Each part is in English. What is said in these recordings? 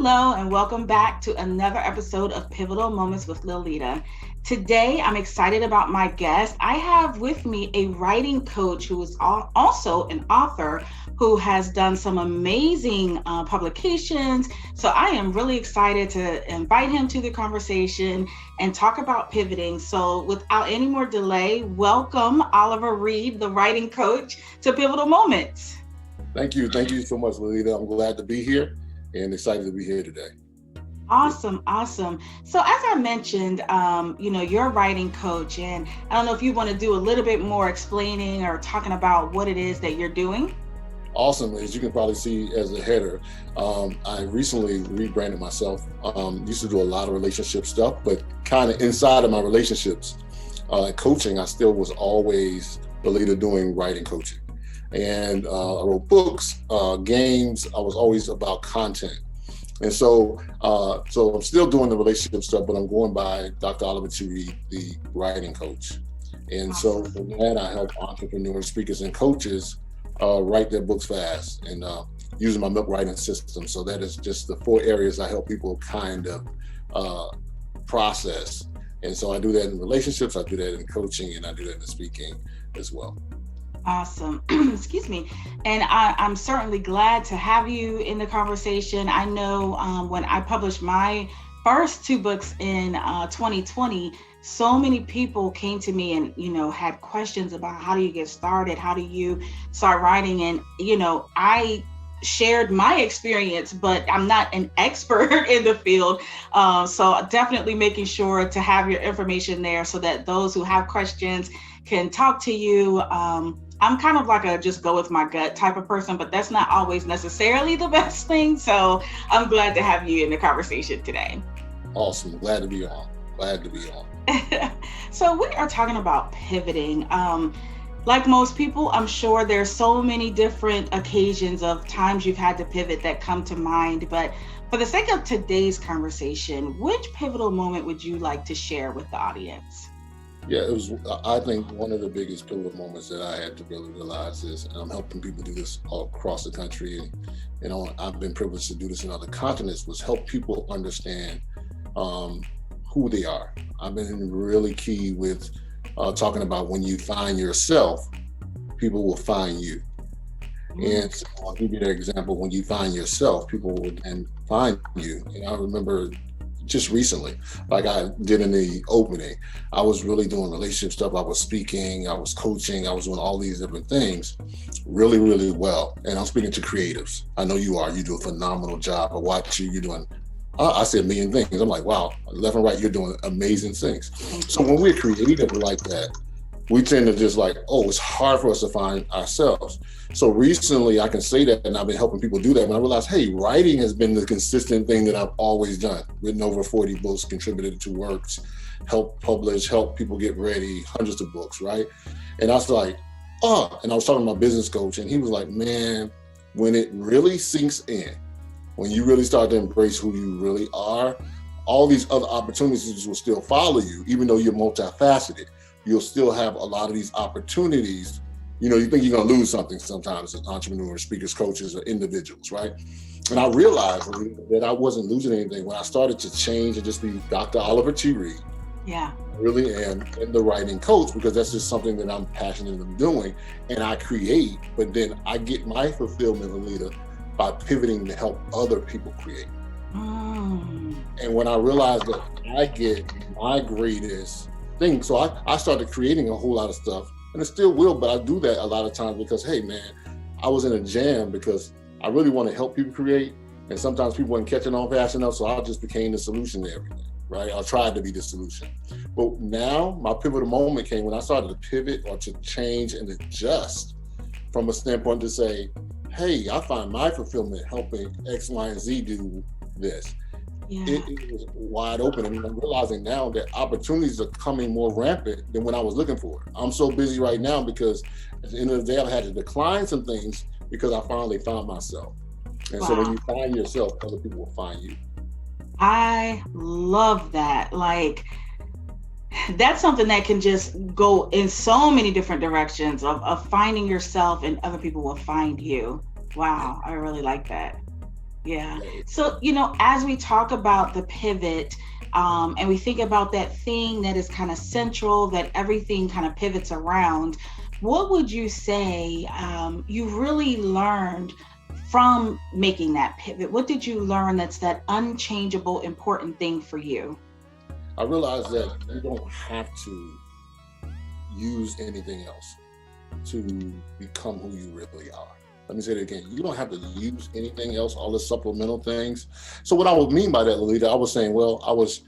Hello, and welcome back to another episode of Pivotal Moments with Liletta. Today, I'm excited about my guest. I have with me a writing coach who is also an author who has done some amazing publications. So I am really excited to invite him to the conversation and talk about pivoting. So without any more delay, welcome Oliver Reid, the writing coach, to Pivotal Moments. Thank you. Thank you so much, Liletta. I'm glad to be here and excited to be here today. Awesome. So as I mentioned, you're a writing coach, and I don't know if you want to do a little bit more explaining or talking about what it is that you're doing. Awesome. As you can probably see as a header, I recently rebranded myself. Used to do a lot of relationship stuff, but kind of inside of my relationships, coaching, I still was always the leader doing writing coaching. And I wrote books, games. I was always about content. And so I'm still doing the relationship stuff, but I'm going by Dr. Oliver Reid, the writing coach. And so from that, I help entrepreneurs, speakers, and coaches write their books fast and using my milk writing system. So that is just the 4 areas I help people kind of process. And so I do that in relationships, I do that in coaching, and I do that in speaking as well. Awesome. Excuse me. And I'm certainly glad to have you in the conversation. I know when I published my first 2 books in 2020, so many people came to me and, had questions about how do you get started? How do you start writing? And, I shared my experience, but I'm not an expert in the field. So definitely making sure to have your information there so that those who have questions can talk to you. I'm kind of like a just go with my gut type of person, but that's not always necessarily the best thing. So I'm glad to have you in the conversation today. Awesome. Glad to be on. So we are talking about pivoting. Like most people, I'm sure there's so many different occasions of times you've had to pivot that come to mind. But for the sake of today's conversation, which pivotal moment would you like to share with the audience? Yeah, it was, I think one of the biggest pivotal moments that I had to really realize is, and I'm helping people do this all across the country, and I've been privileged to do this in other continents, was help people understand who they are. I've been really key with talking about when you find yourself, people will find you. And so I'll give you that example. When you find yourself, people will then find you. And I remember just recently, like I did in the opening, I was really doing relationship stuff. I was speaking, I was coaching, I was doing all these different things really, really well. And I'm speaking to creatives. I know you are. You do a phenomenal job. I watch you. You're doing, I say a million things. I'm like, wow, left and right, you're doing amazing things. So when we're creative like that, we tend to just like, it's hard for us to find ourselves. So recently I can say that, and I've been helping people do that. When I realized, hey, writing has been the consistent thing that I've always done. Written over 40 books, contributed to works, helped publish, helped people get ready, hundreds of books, right? And I was like, and I was talking to my business coach, and he was like, man, when it really sinks in, when you really start to embrace who you really are, all these other opportunities will still follow you, even though you're multifaceted. You'll still have a lot of these opportunities. You think you're gonna lose something sometimes as entrepreneurs, speakers, coaches, or individuals, right? And I realized that I wasn't losing anything when I started to change and just be Dr. Oliver Reid. Yeah. I really am in the writing coach because that's just something that I'm passionate about doing. And I create, but then I get my fulfillment, Liletta, by pivoting to help other people create. And when I realized that I get my greatest thing, so I started creating a whole lot of stuff, and it still will, but I do that a lot of times because, hey man, I was in a jam because I really want to help people create, and sometimes people weren't catching on fast enough, so I just became the solution to everything, right? I tried to be the solution. But now my pivotal moment came when I started to pivot or to change and adjust from a standpoint to say, hey, I find my fulfillment helping X, Y, and Z do this. Yeah. It was wide open, and I'm realizing now that opportunities are coming more rampant than when I was looking for it. I'm so busy right now because at the end of the day, I had to decline some things because I finally found myself. And so when you find yourself, other people will find you. I love that. Like, that's something that can just go in so many different directions of finding yourself, and other people will find you. Wow, I really like that. Yeah. So, as we talk about the pivot, and we think about that thing that is kind of central, that everything kind of pivots around, what would you say you really learned from making that pivot? What did you learn that's that unchangeable, important thing for you? I realized that you don't have to use anything else to become who you really are. Let me say it again. You don't have to use anything else, all the supplemental things. So what I would mean by that, Liletta, I was saying, well, I was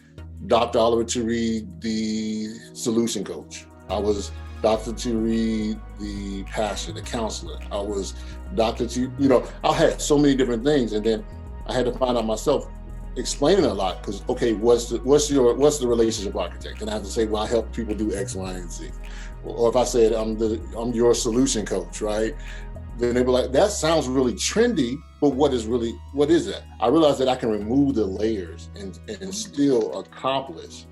Dr. Oliver Reid, the solution coach. I was Dr. Reid, the pastor, the counselor. I was Dr. I had so many different things. And then I had to find out myself explaining a lot because, okay, what's the relationship architect? And I have to say, well, I help people do X, Y, and Z. Or if I said I'm your solution coach, right? Then they were like, that sounds really trendy, but what is that? I realized that I can remove the layers and still accomplish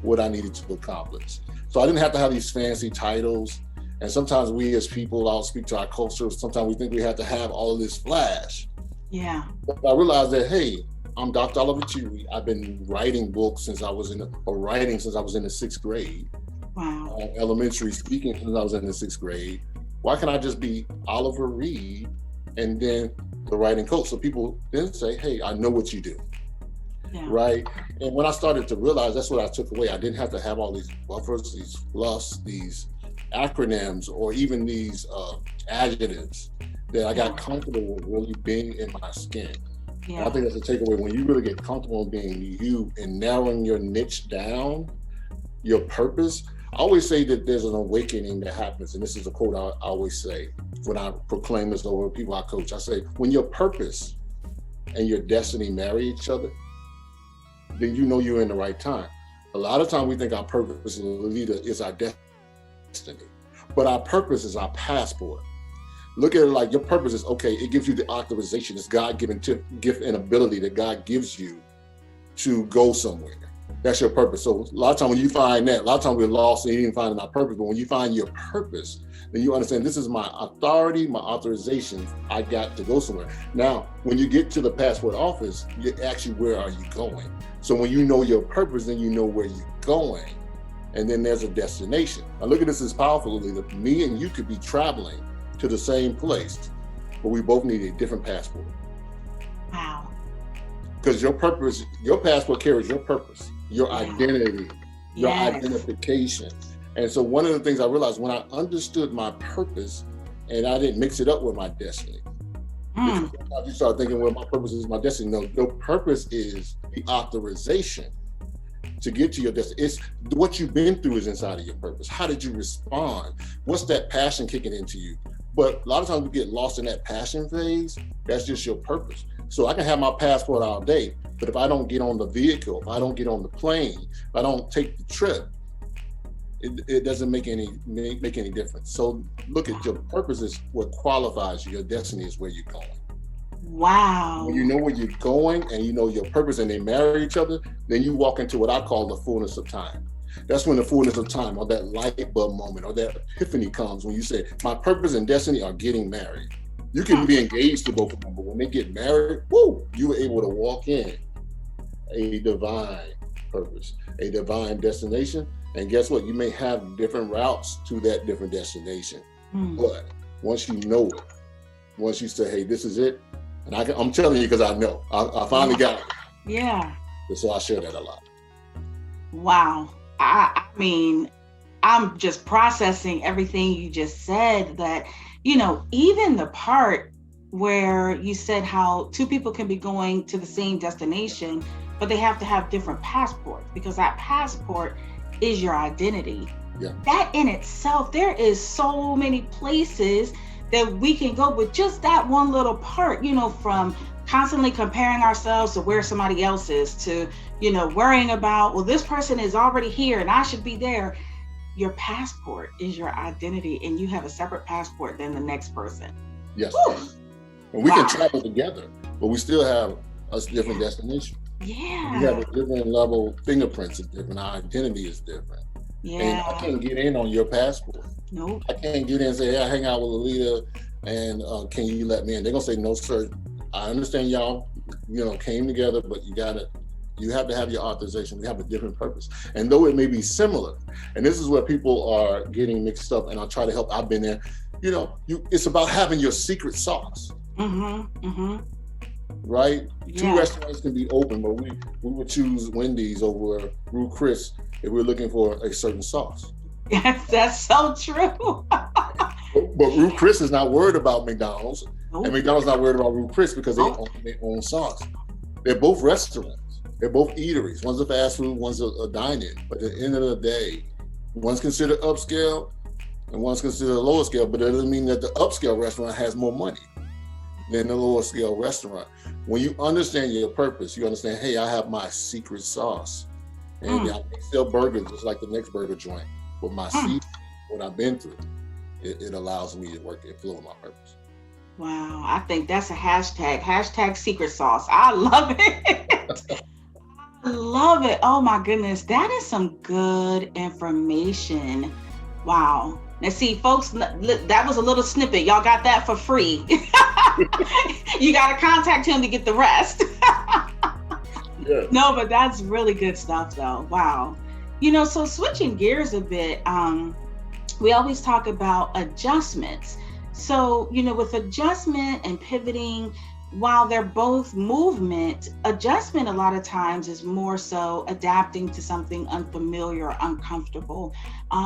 what I needed to accomplish. So I didn't have to have these fancy titles. And sometimes we as people, I'll speak to our culture, sometimes we think we have to have all of this flash. Yeah. But I realized that, hey, I'm Dr. Oliver Reid. I've been writing books since I was in the sixth grade. Wow. Elementary, speaking since I was in the sixth grade. Why can't I just be Oliver Reid and then the writing coach? So people then say, hey, I know what you do. Yeah. Right? And when I started to realize, that's what I took away. I didn't have to have all these buffers, these fluffs, these acronyms, or even these adjectives, that I got comfortable with really being in my skin. Yeah. And I think that's a takeaway. When you really get comfortable in being you and narrowing your niche down, your purpose, I always say that there's an awakening that happens. And this is a quote I always say when I proclaim this over people I coach. I say, when your purpose and your destiny marry each other, then you know you're in the right time. A lot of times we think our purpose, Liletta, is our destiny, but our purpose is our passport. Look at it like your purpose is, okay, it gives you the authorization. It's God-given gift and ability that God gives you to go somewhere. That's your purpose. So a lot of times when you find that, a lot of times we're lost and even finding our purpose. But when you find your purpose, then you understand this is my authority, my authorization. I got to go somewhere. Now, when you get to the passport office, you're actually, where are you going? So when you know your purpose, then you know where you're going. And then there's a destination. Now look at this as powerful. Me and you could be traveling to the same place, but we both need a different passport. Wow. Because your purpose, your passport carries your purpose, your identity, your identification. And so one of the things I realized when I understood my purpose and I didn't mix it up with my destiny, because sometimes you start thinking, well, my purpose is my destiny. No, your purpose is the authorization to get to your destiny. It's what you've been through is inside of your purpose. How did you respond? What's that passion kicking into you? But a lot of times we get lost in that passion phase. That's just your purpose. So I can have my passport all day, but if I don't get on the vehicle, if I don't get on the plane, if I don't take the trip, it doesn't make any difference. So look at your purpose is what qualifies you. Your destiny is where you're going. Wow. When you know where you're going and you know your purpose and they marry each other, then you walk into what I call the fullness of time. That's when the fullness of time, or that light bulb moment, or that epiphany comes when you say, my purpose and destiny are getting married. You can be engaged to both of them, but when they get married, you were able to walk in a divine purpose, a divine destination. And guess what? You may have different routes to that different destination. But once you know it, once you say, hey, this is it, and I'm telling you because I know, I finally got it. Yeah. So I share that a lot. Wow. I mean, I'm just processing everything you just said, that, even the part where you said how two people can be going to the same destination, but they have to have different passports, because that passport is your identity. Yeah. That in itself, there is so many places that we can go with just that one little part, from constantly comparing ourselves to where somebody else is, to, worrying about, well, this person is already here and I should be there. Your passport is your identity, and you have a separate passport than the next person. Yes. And we can travel together, but we still have a different destination. Yeah. We have a different level, fingerprints is different, our identity is different. Yeah. And I can't get in on your passport. Nope. I can't get in and say, hey, I hang out with Liletta and can you let me in? They're gonna say, no, sir, I understand y'all, came together, but you have to have your authorization. We have a different purpose. And though it may be similar, and this is where people are getting mixed up, and I'll try to help. I've been there. It's about having your secret sauce. Right? Yeah. 2 restaurants can be open, but we would choose Wendy's over Ruth Chris if we're looking for a certain sauce. Yes, that's so true. But Ruth Chris is not worried about McDonald's, and McDonald's not worried about Ruth Chris because they own their own sauce. They're both restaurants. They're both eateries. One's a fast food, one's a dine-in. But at the end of the day, one's considered upscale and one's considered lower scale, but that doesn't mean that the upscale restaurant has more money than the lower scale restaurant. When you understand your purpose, you understand, hey, I have my secret sauce. And I can sell burgers just like the next burger joint. But my secret, what I've been through, it allows me to work and flow in my purpose. Wow, I think that's a hashtag secret sauce. I love it. I love it. Oh my goodness, that is some good information. Wow. Now see, folks, that was a little snippet. Y'all got that for free. You got to contact him to get the rest. Yeah. No, but that's really good stuff though. Wow. So switching gears a bit, we always talk about adjustments. So, with adjustment and pivoting, while they're both movement, adjustment a lot of times is more so adapting to something unfamiliar or uncomfortable.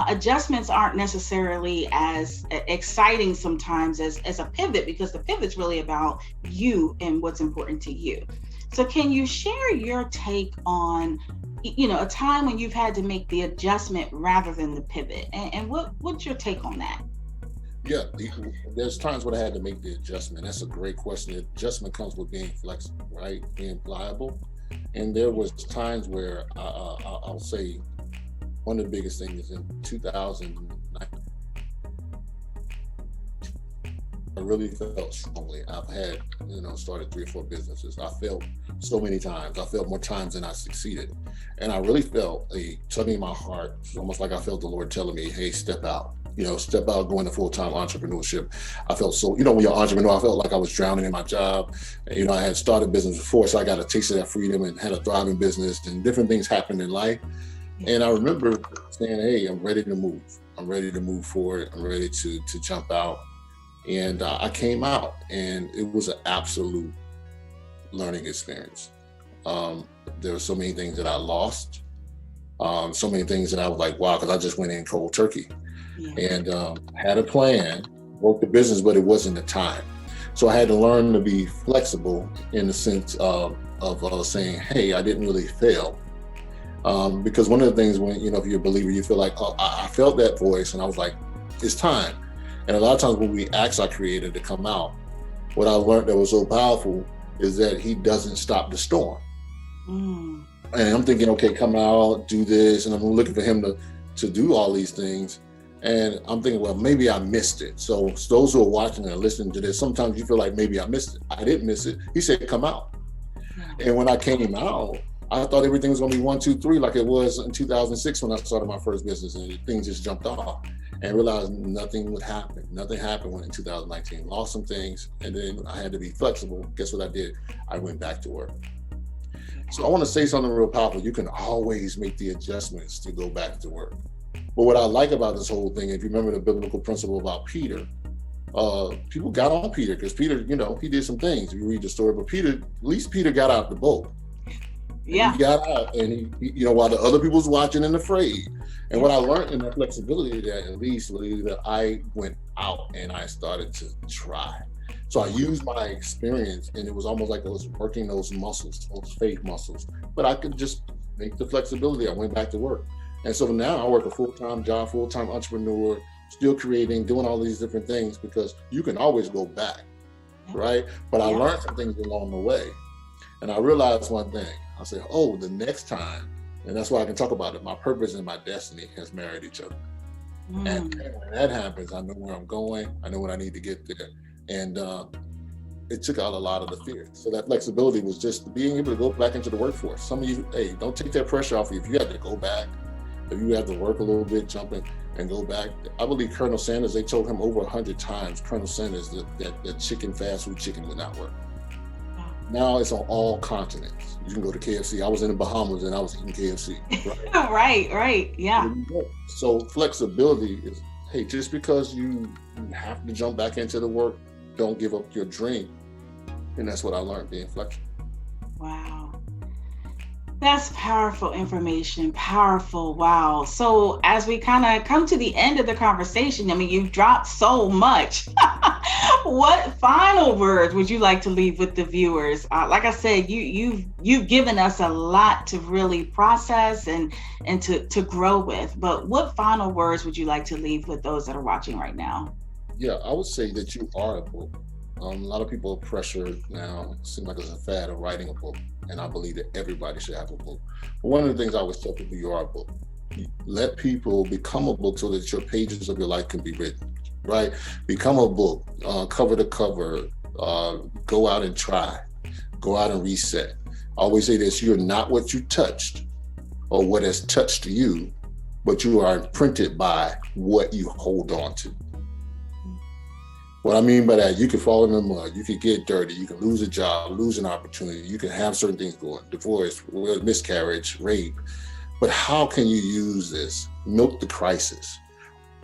Adjustments aren't necessarily as exciting sometimes as a pivot, because the pivot's really about you and what's important to you. So can you share your take on, a time when you've had to make the adjustment rather than the pivot? And what's your take on that? Yeah, there's times when I had to make the adjustment. That's a great question. The adjustment comes with being flexible, right? Being pliable. And there was times where I'll say one of the biggest things in 2009, I really felt strongly. I've had, started 3 or 4 businesses. I failed so many times. I failed more times than I succeeded. And I really felt a tugging in my heart. It's almost like I felt the Lord telling me, hey, step out. Step out, go into full-time entrepreneurship. I felt so, when you're an entrepreneur, I felt like I was drowning in my job. And, I had started business before, so I got a taste of that freedom and had a thriving business, and different things happened in life. And I remember saying, hey, I'm ready to move. I'm ready to move forward. I'm ready to jump out. And I came out, and it was an absolute learning experience. There were so many things that I lost, so many things that I was like, wow, because I just went in cold turkey. And had a plan, worked the business, but it wasn't the time. So I had to learn to be flexible in the sense of saying, hey, I didn't really fail. Because one of the things when, if you're a believer, you feel like, oh, I felt that voice and I was like, it's time. And a lot of times when we ask our creator to come out, what I learned that was so powerful is that he doesn't stop the storm. And I'm thinking, okay, come out, do this. And I'm looking for him to do all these things. And I'm thinking, well, maybe I missed it. So those who are watching and listening to this, sometimes you feel like maybe I missed it. I didn't miss it. He said, come out. And when I came out, I thought everything was going to be 1, 2, 3, like it was in 2006 when I started my first business, and things just jumped off, and realized nothing would happen. Nothing happened when in 2019, lost some things, and then I had to be flexible. Guess what I did? I went back to work. So I want to say something real powerful. You can always make the adjustments to go back to work. But what I like about this whole thing, if you remember the biblical principle about Peter, people got on Peter because Peter, he did some things. You read the story, but at least Peter got out the boat. Yeah. He got out, and he while the other people was watching and afraid. And what I learned in that flexibility, that at least that I went out and I started to try. So I used my experience, and it was almost like I was working those muscles, those faith muscles. But I could just make the flexibility. I went back to work. And so now I work a full-time job, full-time entrepreneur, still creating, doing all these different things, because you can always go back, right? But I learned some things along the way. And I realized one thing. I said, oh, the next time, and that's why I can talk about it, my purpose and my destiny has married each other. And when that happens, I know where I'm going. I know when I need to get there. And it took out a lot of the fear. So that flexibility was just being able to go back into the workforce. Some of you, hey, don't take that pressure off you. If you have to go back, if you have to work a little bit, jump in and go back. I believe Colonel Sanders, they told him over 100 times, Colonel Sanders, that chicken, fast food chicken would not work. Now it's on all continents. You can go to KFC. I was in the Bahamas and I was eating KFC. Right? Right. Yeah. So flexibility is, hey, just because you have to jump back into the work, don't give up your dream. And that's what I learned, being flexible. Wow. That's powerful information. Powerful. Wow. So as we kind of come to the end of the conversation, I mean, you've dropped so much. What final words would you like to leave with the viewers? Like I said, you've given us a lot to really process and to grow with. But what final words would you like to leave with those that are watching right now? Yeah, I would say that you are a book. A lot of people are pressured now. It seems like it's a fad of writing a book, and I believe that everybody should have a book. But one of the things I always tell people, you are a book. Let people become a book so that your pages of your life can be written, right? Become a book, cover to cover, go out and try, go out and reset. I always say this, you're not what you touched or what has touched you, but you are imprinted by what you hold on to. What I mean by that, you can fall in the mud, you can get dirty, you can lose a job, lose an opportunity, you can have certain things going, divorce, miscarriage, rape. But how can you use this? Milk the crisis,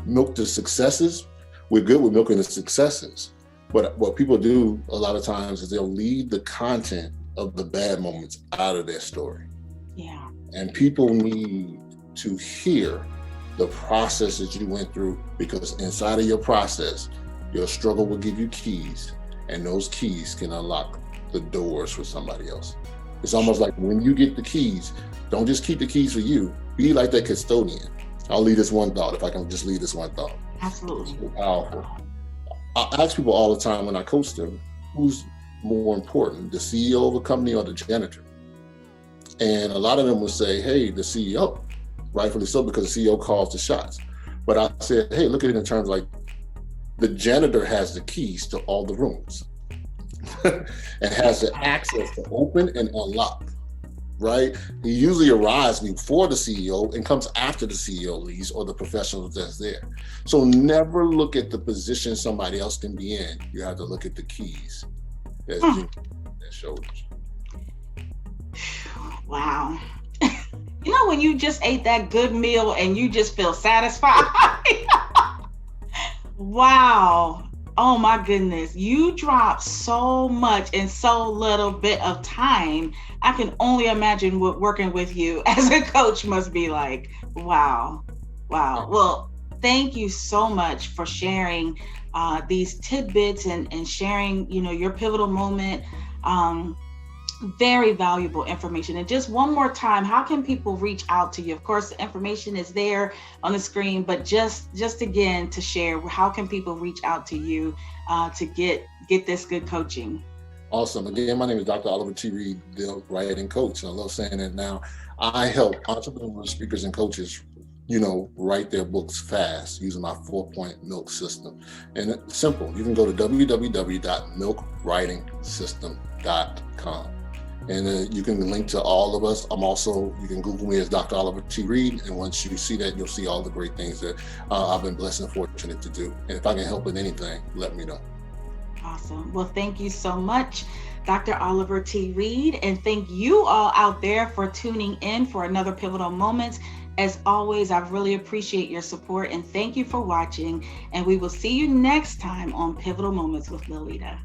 milk the successes. We're good with milking the successes. But what people do a lot of times is they'll leave the content of the bad moments out of their story. Yeah. And people need to hear the process that you went through, because inside of your process, your struggle will give you keys, and those keys can unlock the doors for somebody else. It's almost like when you get the keys, don't just keep the keys for you. Be like that custodian. I'll leave this one thought, if I can just leave this one thought. Absolutely. It's so powerful. I ask people all the time when I coach them, who's more important, the CEO of a company or the janitor? And a lot of them will say, hey, the CEO, rightfully so, because the CEO calls the shots. But I said, hey, look at it in terms like, the janitor has the keys to all the rooms and has the access to open and unlock, right? He usually arrives before the CEO and comes after the CEO leaves or the professional that's there. So never look at the position somebody else can be in. You have to look at the keys that's being their shoulders. Wow. You know, when you just ate that good meal and you just feel satisfied. Wow. Oh my goodness. You dropped so much in so little bit of time. I can only imagine what working with you as a coach must be like. Wow. Wow. Well, thank you so much for sharing these tidbits and sharing, you know, your pivotal moment. Very valuable information. And just one more time, how can people reach out to you? Of course, the information is there on the screen, but just again to share, how can people reach out to you to get this good coaching? Awesome. Again, my name is Dr. Oliver T. Reid, the writing coach. And I love saying it now. I help entrepreneurs, speakers, and coaches, you know, write their books fast using my 4-point milk system. And it's simple. You can go to www.milkwritingsystem.com. And you can link to all of us. You can Google me as Dr. Oliver T. Reid. And once you see that, you'll see all the great things that I've been blessed and fortunate to do. And if I can help with anything, let me know. Awesome. Well, thank you so much, Dr. Oliver T. Reid. And thank you all out there for tuning in for another Pivotal Moments. As always, I really appreciate your support and thank you for watching. And we will see you next time on Pivotal Moments with Liletta.